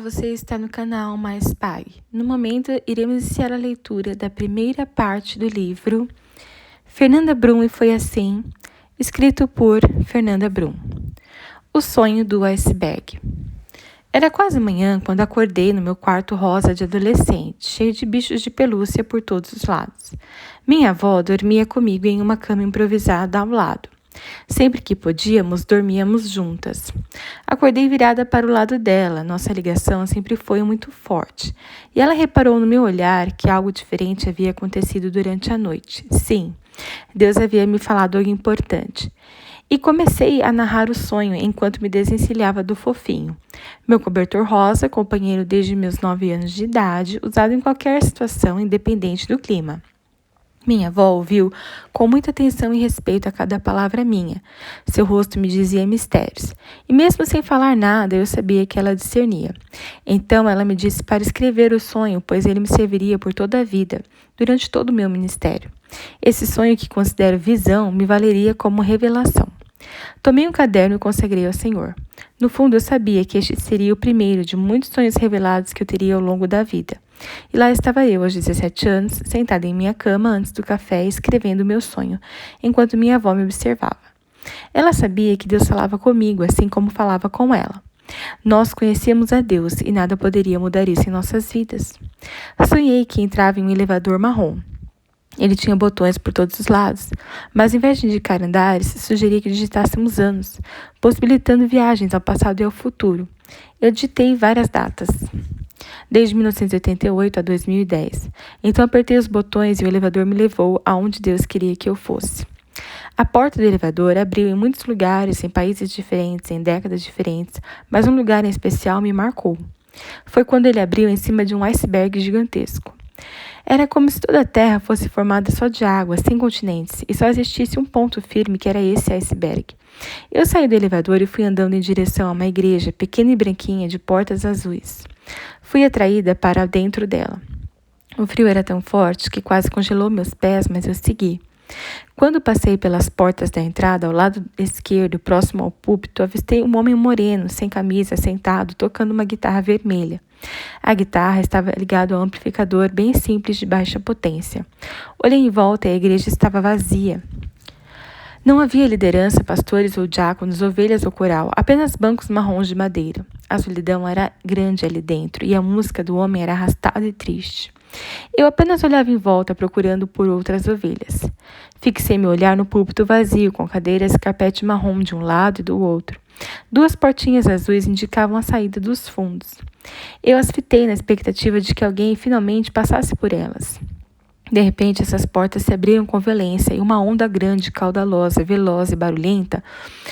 você está no canal Mais Pai. No momento, iremos iniciar a leitura da primeira parte do livro Fernanda Brum e Foi Assim, escrito por Fernanda Brum. O sonho do iceberg. Era quase manhã quando acordei no meu quarto rosa de adolescente, cheio de bichos de pelúcia por todos os lados. Minha avó dormia comigo em uma cama improvisada ao lado. Sempre que podíamos, dormíamos juntas. Acordei virada para o lado dela, nossa ligação sempre foi muito forte. E ela reparou no meu olhar que algo diferente havia acontecido durante a noite. Sim, Deus havia me falado algo importante. E comecei a narrar o sonho enquanto me desencilhava do fofinho. Meu cobertor rosa, companheiro desde meus 9 anos de idade, usado em qualquer situação, independente do clima. Minha avó ouviu com muita atenção e respeito a cada palavra minha. Seu rosto me dizia mistérios. E mesmo sem falar nada, eu sabia que ela discernia. Então ela me disse para escrever o sonho, pois ele me serviria por toda a vida, durante todo o meu ministério. Esse sonho que considero visão me valeria como revelação. Tomei um caderno e consagrei ao Senhor. No fundo, eu sabia que este seria o primeiro de muitos sonhos revelados que eu teria ao longo da vida. E lá estava eu, aos 17 anos, sentada em minha cama antes do café, escrevendo o meu sonho, enquanto minha avó me observava. Ela sabia que Deus falava comigo, assim como falava com ela. Nós conhecíamos a Deus e nada poderia mudar isso em nossas vidas. Sonhei que entrava em um elevador marrom. Ele tinha botões por todos os lados, mas ao invés de indicar andares, sugeria que digitássemos anos, possibilitando viagens ao passado e ao futuro. Eu digitei várias datas, desde 1988 a 2010. Então apertei os botões e o elevador me levou aonde Deus queria que eu fosse. A porta do elevador abriu em muitos lugares, em países diferentes, em décadas diferentes, mas um lugar em especial me marcou. Foi quando ele abriu em cima de um iceberg gigantesco. Era como se toda a Terra fosse formada só de água, sem continentes, e só existisse um ponto firme que era esse iceberg. Eu saí do elevador e fui andando em direção a uma igreja pequena e branquinha de portas azuis. Fui atraída para dentro dela. O frio era tão forte que quase congelou meus pés, mas eu segui. Quando passei pelas portas da entrada, ao lado esquerdo, próximo ao púlpito, avistei um homem moreno, sem camisa, sentado, tocando uma guitarra vermelha. A guitarra estava ligada ao amplificador bem simples de baixa potência. Olhei em volta e a igreja estava vazia. Não havia liderança, pastores ou diáconos, ovelhas ou coral, apenas bancos marrons de madeira. A solidão era grande ali dentro e a música do homem era arrastada e triste. Eu apenas olhava em volta, procurando por outras ovelhas. Fixei meu olhar no púlpito vazio, com cadeiras e carpete marrom de um lado e do outro. 2 portinhas azuis indicavam a saída dos fundos. Eu as fitei na expectativa de que alguém finalmente passasse por elas. De repente, essas portas se abriram com violência e uma onda grande, caudalosa, veloz e barulhenta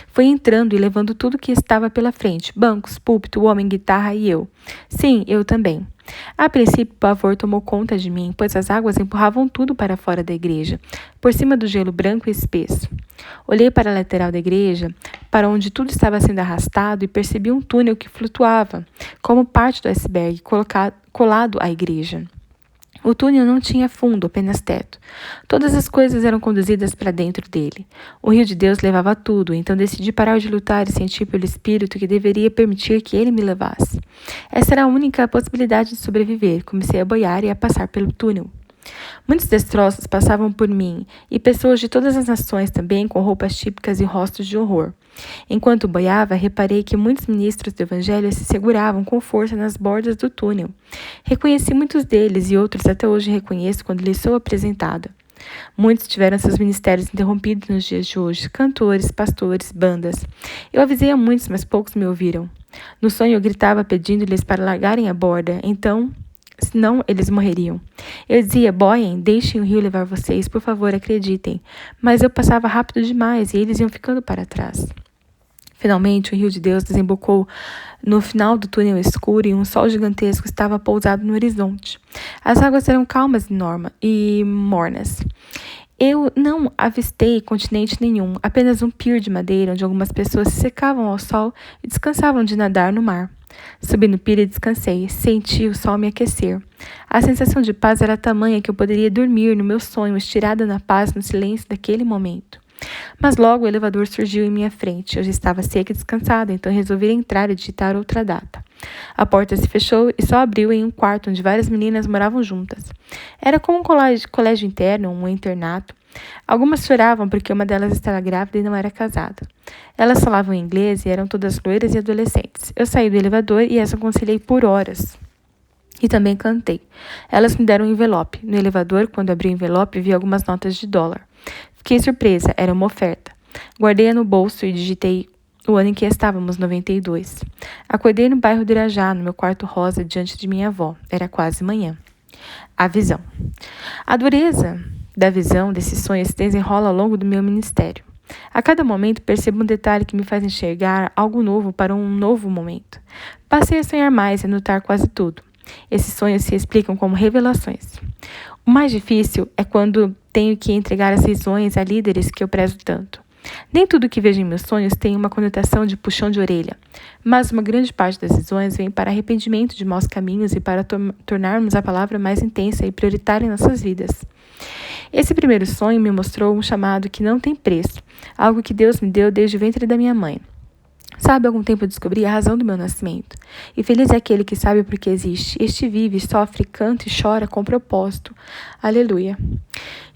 foi entrando e levando tudo que estava pela frente: bancos, púlpito, o homem, guitarra e eu. Sim, eu também. A princípio, o pavor tomou conta de mim, pois as águas empurravam tudo para fora da igreja, por cima do gelo branco e espesso. Olhei para a lateral da igreja, para onde tudo estava sendo arrastado, e percebi um túnel que flutuava, como parte do iceberg colado à igreja. O túnel não tinha fundo, apenas teto. Todas as coisas eram conduzidas para dentro dele. O rio de Deus levava tudo, então decidi parar de lutar e sentir pelo Espírito que deveria permitir que ele me levasse. Essa era a única possibilidade de sobreviver. Comecei a boiar e a passar pelo túnel. Muitos destroços passavam por mim, e pessoas de todas as nações também, com roupas típicas e rostos de horror. Enquanto boiava, reparei que muitos ministros do Evangelho se seguravam com força nas bordas do túnel. Reconheci muitos deles e outros até hoje reconheço quando lhes sou apresentada. Muitos tiveram seus ministérios interrompidos nos dias de hoje, cantores, pastores, bandas. Eu avisei a muitos, mas poucos me ouviram. No sonho eu gritava pedindo-lhes para largarem a borda, senão eles morreriam. Eu dizia: boiem, deixem o rio levar vocês, por favor, acreditem. Mas eu passava rápido demais e eles iam ficando para trás. Finalmente, o rio de Deus desembocou no final do túnel escuro e um sol gigantesco estava pousado no horizonte. As águas eram calmas e mornas. Eu não avistei continente nenhum, apenas um pier de madeira onde algumas pessoas se secavam ao sol e descansavam de nadar no mar. Subi no pier e descansei, senti o sol me aquecer. A sensação de paz era tamanha que eu poderia dormir no meu sonho, estirada na paz no silêncio daquele momento. Mas logo o elevador surgiu em minha frente. Eu já estava seca e descansada, então resolvi entrar e digitar outra data. A porta se fechou e só abriu em um quarto onde várias meninas moravam juntas. Era como um colégio interno, um internato. Algumas choravam porque uma delas estava grávida e não era casada. Elas falavam inglês e eram todas loiras e adolescentes. Eu saí do elevador e as aconselhei por horas. E também cantei. Elas me deram um envelope. No elevador, quando abri o envelope, vi algumas notas de $. Fiquei surpresa, era uma oferta. Guardei-a no bolso e digitei o ano em que estávamos, 92. Acordei no bairro do Irajá, no meu quarto rosa, diante de minha avó. Era quase manhã. A visão. A dureza da visão desse sonho se desenrola ao longo do meu ministério. A cada momento percebo um detalhe que me faz enxergar algo novo para um novo momento. Passei a sonhar mais e a notar quase tudo. Esses sonhos se explicam como revelações. O mais difícil é quando tenho que entregar as visões a líderes que eu prezo tanto. Nem tudo que vejo em meus sonhos tem uma conotação de puxão de orelha, mas uma grande parte das visões vem para arrependimento de maus caminhos e para tornarmos a palavra mais intensa e prioritária em nossas vidas. Esse primeiro sonho me mostrou um chamado que não tem preço, algo que Deus me deu desde o ventre da minha mãe. Sabe, há algum tempo eu descobri a razão do meu nascimento. E feliz é aquele que sabe por que existe. Este vive, sofre, canta e chora com propósito. Aleluia.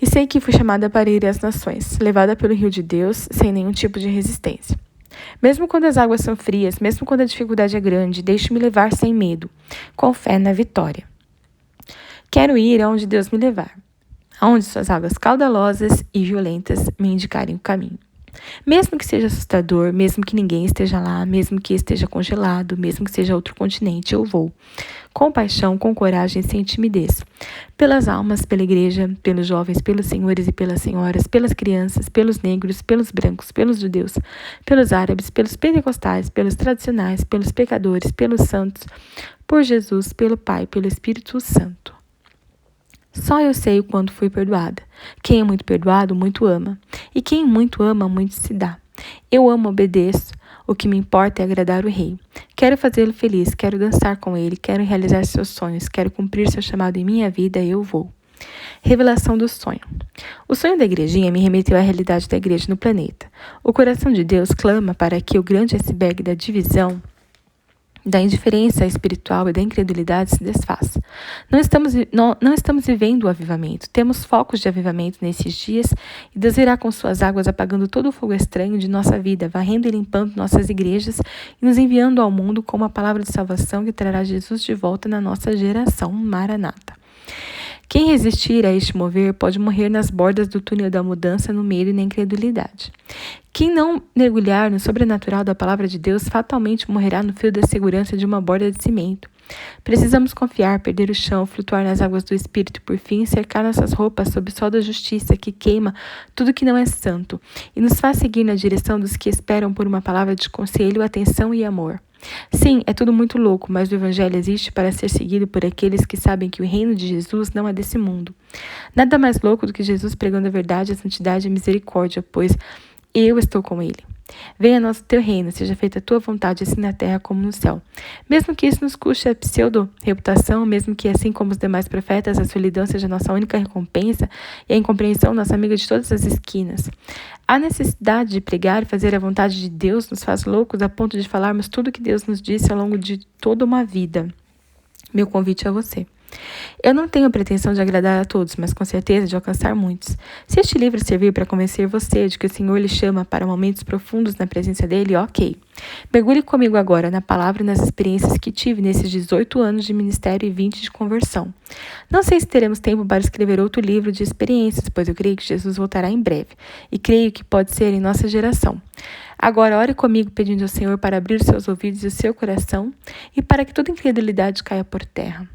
E sei que fui chamada para ir às nações, levada pelo rio de Deus, sem nenhum tipo de resistência. Mesmo quando as águas são frias, mesmo quando a dificuldade é grande, deixe-me levar sem medo, com fé na vitória. Quero ir aonde Deus me levar, aonde suas águas caudalosas e violentas me indicarem o caminho. Mesmo que seja assustador, mesmo que ninguém esteja lá, mesmo que esteja congelado, mesmo que seja outro continente, eu vou. Com paixão, com coragem, sem timidez. Pelas almas, pela igreja, pelos jovens, pelos senhores e pelas senhoras, pelas crianças, pelos negros, pelos brancos, pelos judeus, pelos árabes, pelos pentecostais, pelos tradicionais, pelos pecadores, pelos santos, por Jesus, pelo Pai, pelo Espírito Santo. Só eu sei o quanto fui perdoada. Quem é muito perdoado, muito ama. E quem muito ama, muito se dá. Eu amo, obedeço. O que me importa é agradar o Rei. Quero fazê-lo feliz, quero dançar com ele, quero realizar seus sonhos, quero cumprir seu chamado em minha vida, eu vou. Revelação do sonho. O sonho da igrejinha me remeteu à realidade da igreja no planeta. O coração de Deus clama para que o grande iceberg da divisão, da indiferença espiritual e da incredulidade se desfaça. Não estamos vivendo o avivamento. Temos focos de avivamento nesses dias e Deus irá com suas águas apagando todo o fogo estranho de nossa vida, varrendo e limpando nossas igrejas e nos enviando ao mundo com uma palavra de salvação que trará Jesus de volta na nossa geração. Maranata. Quem resistir a este mover pode morrer nas bordas do túnel da mudança, no medo e na incredulidade. Quem não mergulhar no sobrenatural da palavra de Deus fatalmente morrerá no fio da segurança de uma borda de cimento. Precisamos confiar, perder o chão, flutuar nas águas do Espírito e, por fim, cercar nossas roupas sob o sol da justiça que queima tudo que não é santo e nos faz seguir na direção dos que esperam por uma palavra de conselho, atenção e amor. Sim, é tudo muito louco, mas o Evangelho existe para ser seguido por aqueles que sabem que o reino de Jesus não é desse mundo. Nada mais louco do que Jesus pregando a verdade, a santidade e a misericórdia, pois eu estou com ele. Venha nosso teu reino, seja feita a tua vontade, assim na terra como no céu. Mesmo que isso nos custe a pseudo-reputação, mesmo que, assim como os demais profetas, a solidão seja nossa única recompensa e a incompreensão nossa amiga de todas as esquinas. A necessidade de pregar e fazer a vontade de Deus nos faz loucos a ponto de falarmos tudo o que Deus nos disse ao longo de toda uma vida. Meu convite a você. Eu não tenho a pretensão de agradar a todos, mas com certeza de alcançar muitos. Se este livro servir para convencer você de que o Senhor lhe chama para momentos profundos na presença dele, ok. Mergulhe comigo agora na palavra e nas experiências que tive nesses 18 anos de ministério e 20 de conversão. Não sei se teremos tempo para escrever outro livro de experiências, pois eu creio que Jesus voltará em breve, e creio que pode ser em nossa geração. Agora, ore comigo pedindo ao Senhor para abrir os seus ouvidos e o seu coração e para que toda incredulidade caia por terra.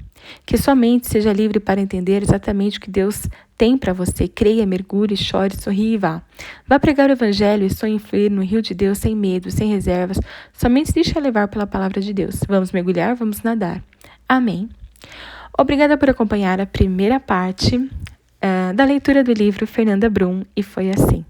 Que sua mente seja livre para entender exatamente o que Deus tem para você. Creia, mergulhe, chore, sorri e vá. Vá pregar o Evangelho e sonhe fluir no rio de Deus sem medo, sem reservas. Somente se deixe levar pela palavra de Deus. Vamos mergulhar, vamos nadar. Amém. Obrigada por acompanhar a primeira parte da leitura do livro Fernanda Brum, e foi assim.